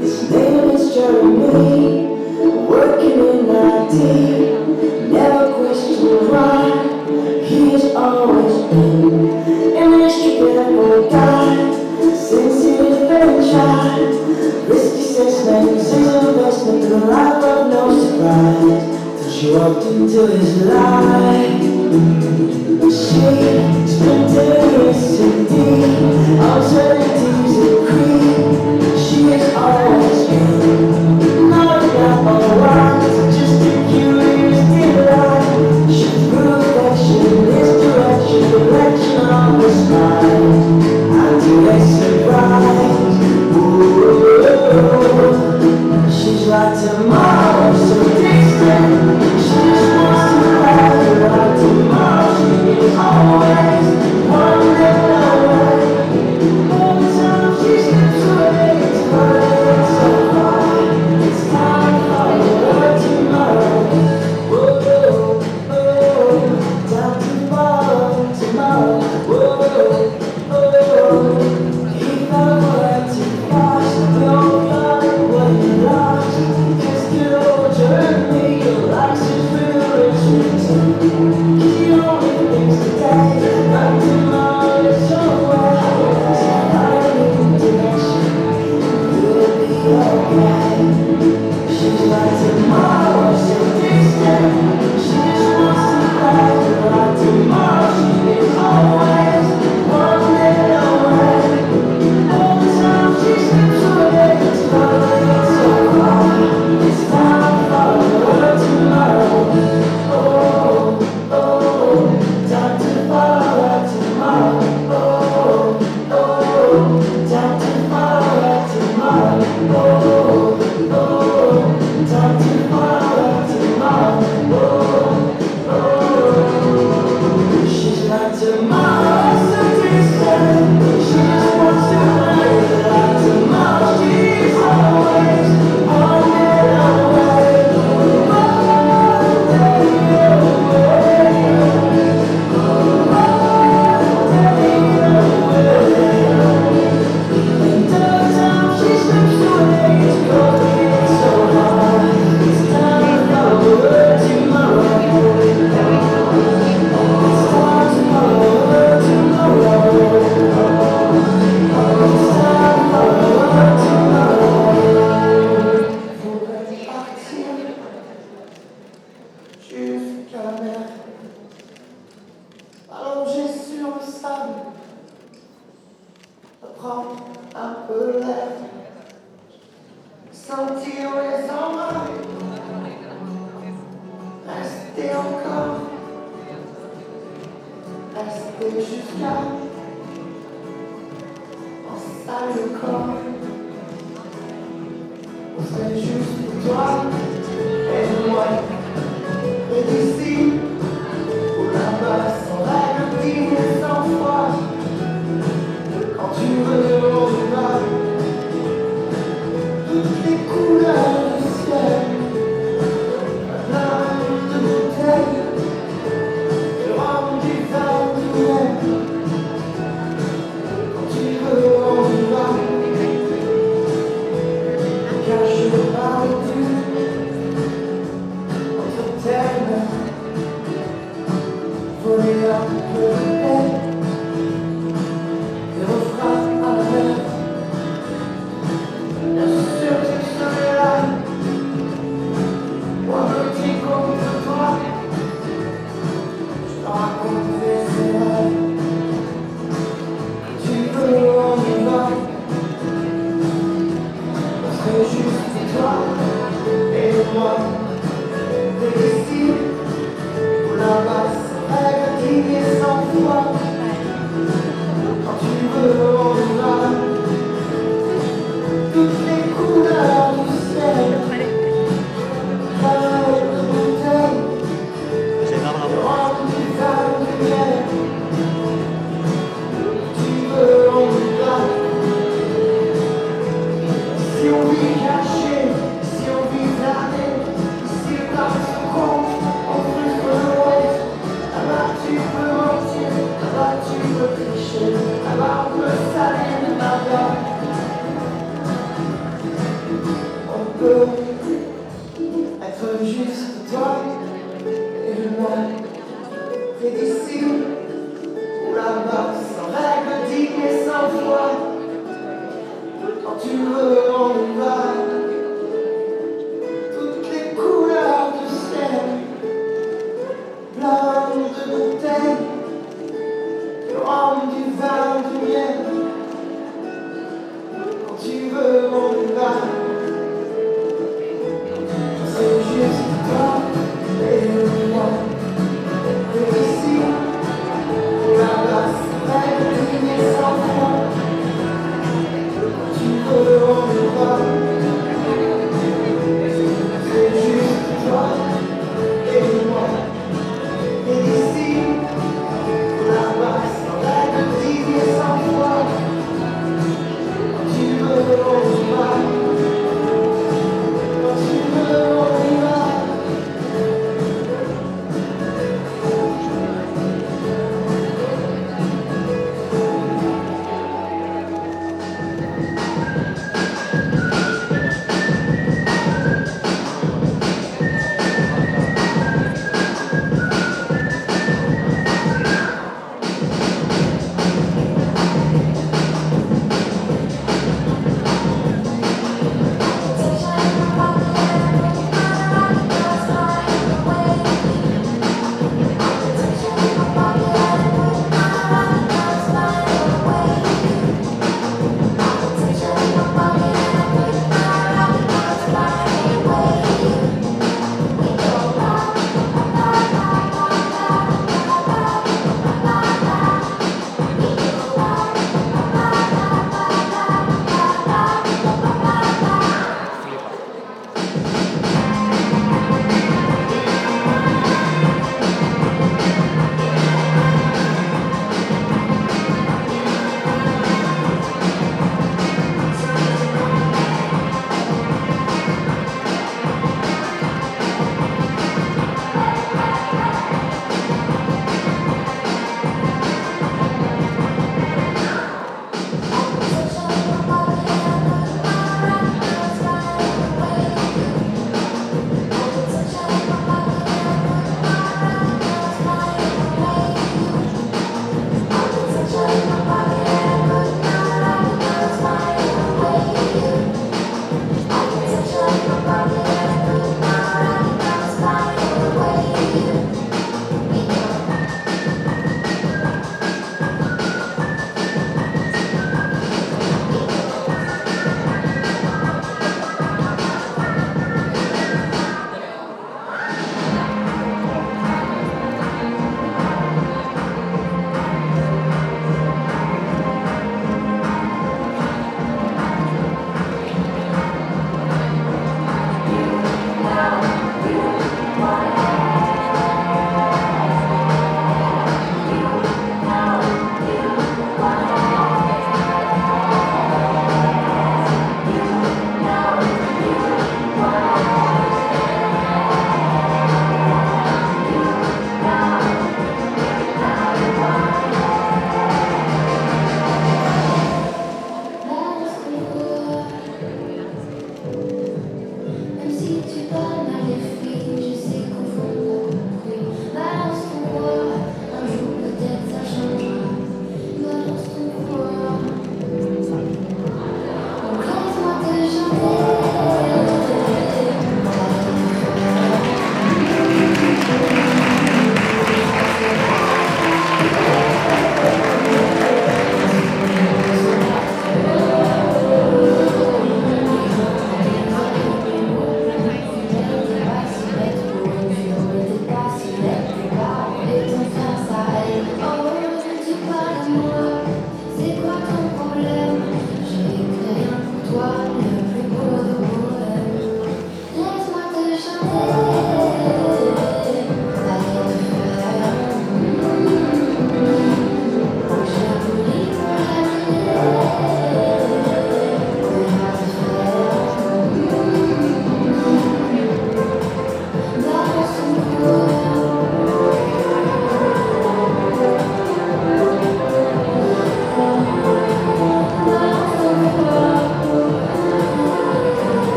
His name is Jeremy, working in IT. Never questioned why. He has always been an instrumental guy since he was a very child. Risky sex magazines, investment in a life of no surprise. Till she walked into his life. She's been dangerous indeed. Alternatives and creed. She has always been not black or white, just a curious delight. She proved that she is direction on the slide. I'm too surprised. She's like tomorrow, so distant. She just wants to ride like tomorrow. She is always one that away. All the time she slips away, it's running so far. It's time for her tomorrow. Whoa, oh, time tomorrow, tomorrow. Whoa, oh, he fell for her too fast. Don't find what you lost. Just get over me, your life's just real return. You only things today, but tomorrow is so well. So I need direction, you'll be okay. She's like tomorrow, so distant. She just wants to ride like tomorrow. She is always one day away. All the time she slips away, it's running so far. It's time for her tomorrow. Oh, oh, time to follow tomorrow. Oh, oh, time to follow tomorrow. Oh, oh, time to follow tomorrow. Oh, she's like tomorrow, so distant. She just wants to ride like tomorrow. She's always one day away. One day away. One day away. And every time she slips away, it's going so hard. It's time for her tomorrow. It's time for her tomorrow. It's time for her tomorrow. Faudrait partir jusqu'à la mer, allongé sur le sable, prendre un peu l'air, sentir les embruns, rester encore, rester jusqu'à en salle de corps. On serait juste pour toi et moi, et d'ici ou là-bas, sans règle, digne et sans foi. Quand tu veux, on y va. Toutes les couleurs du ciel, un homme de bouteille, et rhum du vin du lait. Quand tu veux, on y va. Car je parle du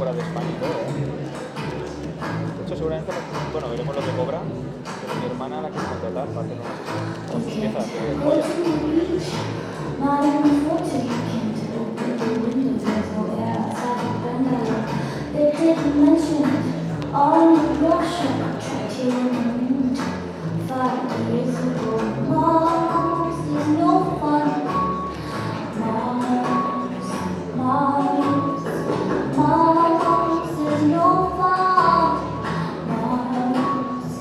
fuera de España y todo, ¿eh? De hecho, seguramente, bueno, veremos lo que cobra, pero mi hermana la quiere contratar para hacer unas piezas de joyas. They didn't mention it on the Russian track here in the moon. 5 years ago, Mars is no fun. Mars, Mars, Mars is no fun. Mars,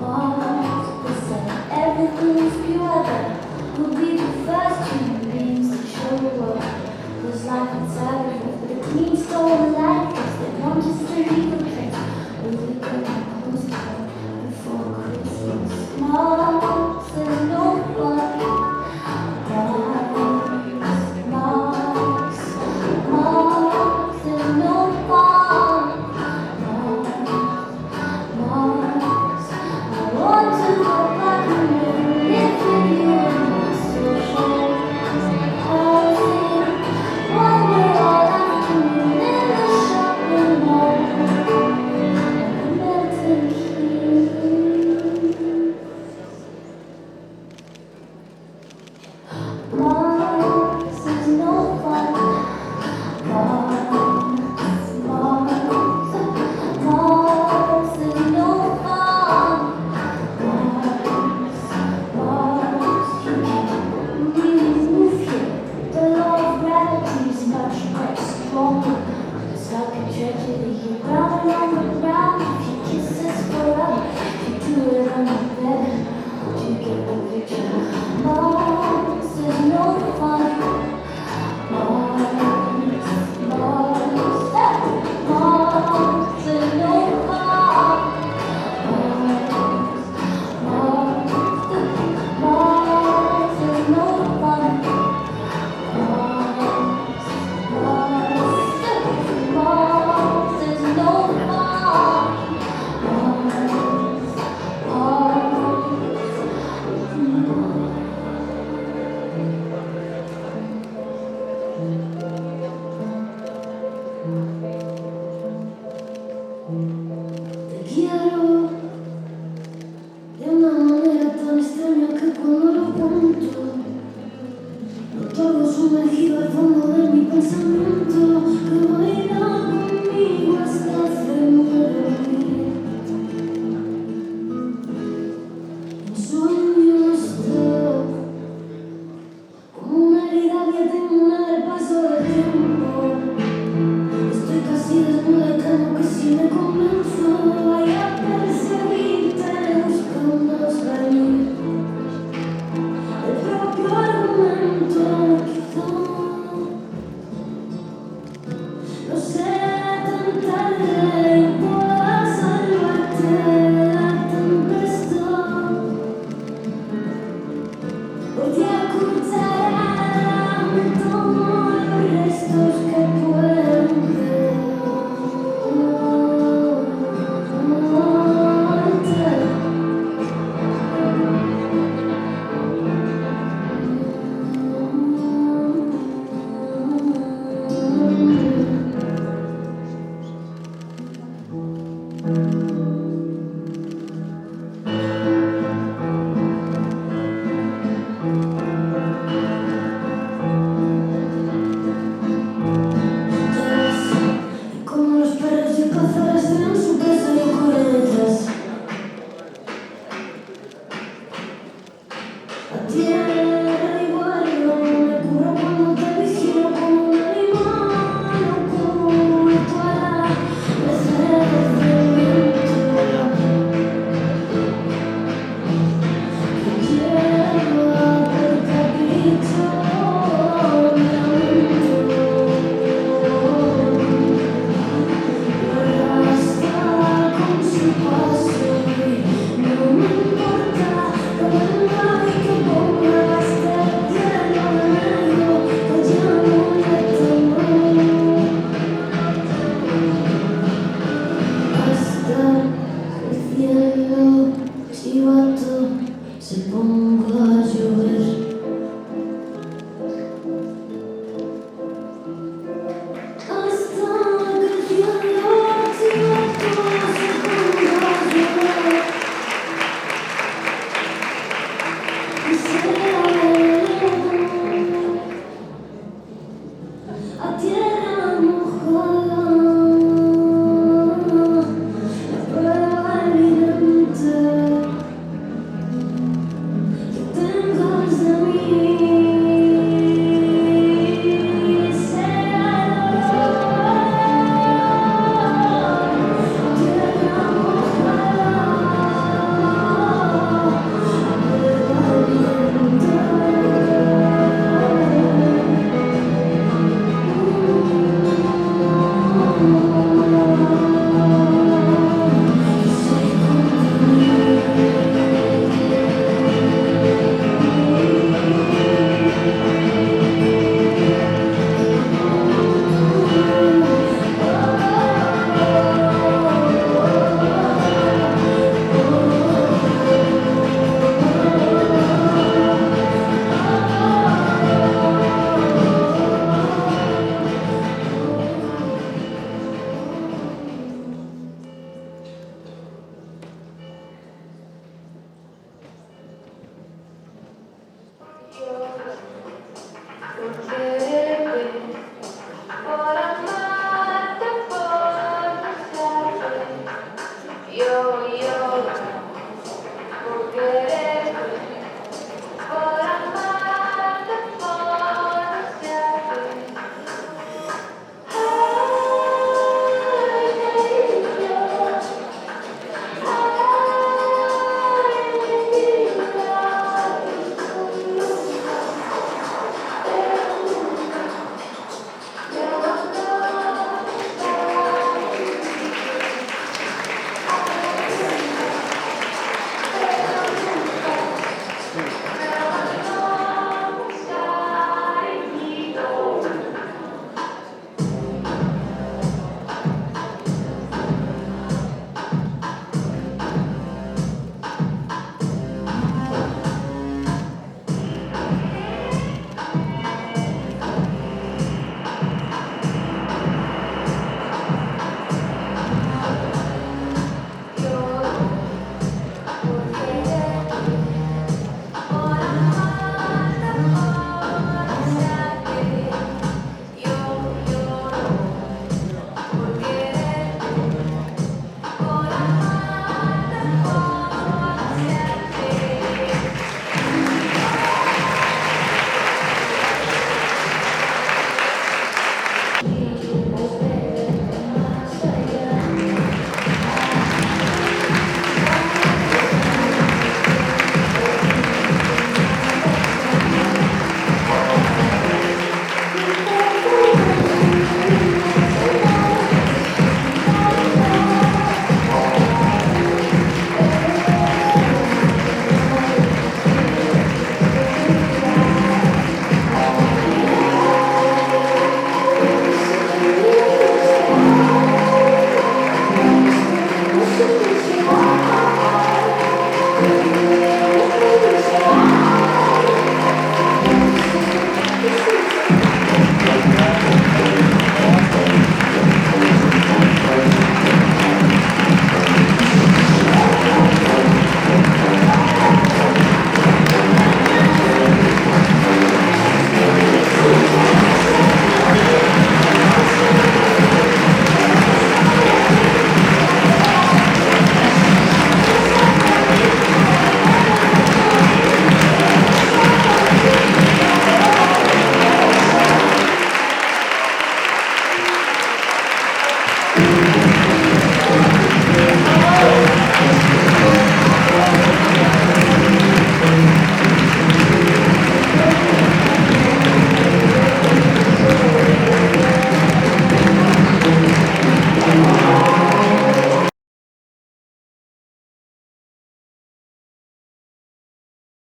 Mars, they said everything is pure there. We'll be the first human beings to show the world. There's life inside of it, but it means so